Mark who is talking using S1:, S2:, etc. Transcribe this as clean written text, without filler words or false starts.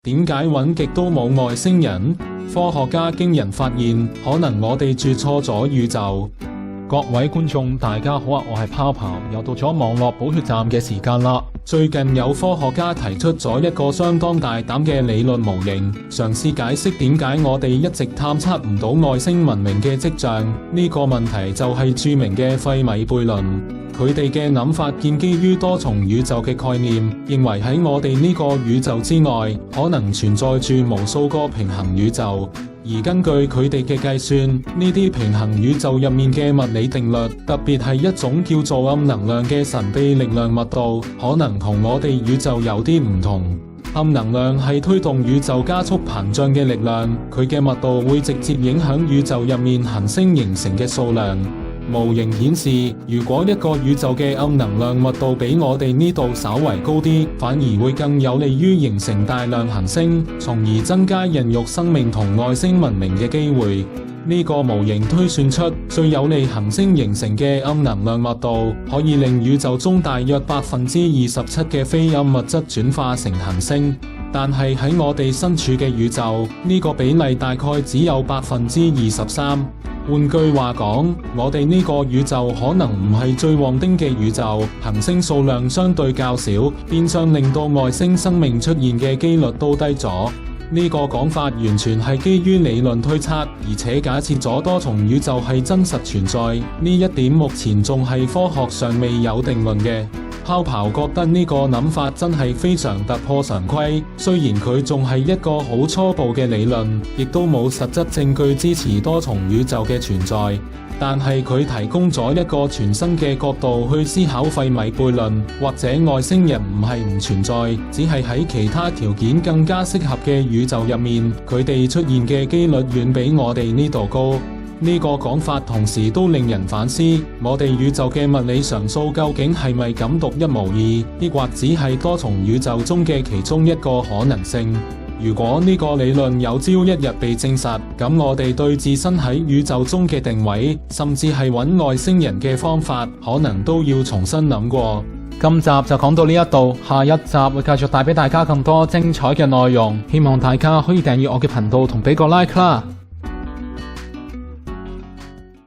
S1: 點解揾極都冇外星人？科學家驚人發現，可能我哋住錯咗宇宙。
S2: 各位觀眾，大家好啊！我係泡泡，又到咗網絡補血站嘅時間啦。
S1: 最近有科學家提出咗一個相當大膽嘅理論模型，嘗試解釋點解我哋一直探測唔到外星文明嘅跡象。呢個問題就係著名嘅費米悖論。佢哋嘅諗法建基於多重宇宙嘅概念，認為喺我哋呢個宇宙之外，可能存在住無數個平衡宇宙。而根據佢哋嘅計算，呢啲平衡宇宙入面嘅物理定律，特別係一種叫做暗能量嘅神秘力量密度，可能同我哋宇宙有啲唔同。暗能量係推動宇宙加速膨脹嘅力量，佢嘅密度會直接影響宇宙入面行星形成嘅數量。模型顯示，如果一個宇宙嘅暗能量密度比我哋呢度稍為高啲，反而會更有利於形成大量行星，從而增加孕育生命同外星文明嘅機會。呢個模型推算出最有利行星形成嘅暗能量密度，可以令宇宙中大約27%嘅非暗物質轉化成行星。但係喺我哋身處嘅宇宙，呢個比例大概只有23%。換句話講，我哋呢個宇宙可能唔係最旺丁嘅宇宙，行星數量相對較少，變相令到外星生命出現嘅機率都低咗。呢個講法完全係基於理論推測，而且假設咗多重宇宙係真實存在，呢一點目前仲係科學上未有定論嘅。泡泡覺得呢個諗法真係非常突破常規，雖然佢仲係一個好初步嘅理論，亦都冇實質證據支持多重宇宙嘅存在，但係佢提供咗一個全新嘅角度去思考費米悖論，或者外星人唔係唔存在，只係喺其他條件更加適合嘅宇宙入面，佢哋出現嘅機率遠比我哋呢度高。呢個講法同時都令人反思，我哋宇宙嘅物理常數究竟係咪咁獨一無二，抑或只係多重宇宙中嘅其中一個可能性？如果呢個理論有朝一日被證實，咁我哋對自身喺宇宙中嘅定位，甚至係揾外星人嘅方法，可能都要重新諗過。
S2: 今集就講到呢一度，下一集會繼續帶俾大家更多精彩嘅內容，希望大家可以訂閱我嘅頻道同俾個 like 啦。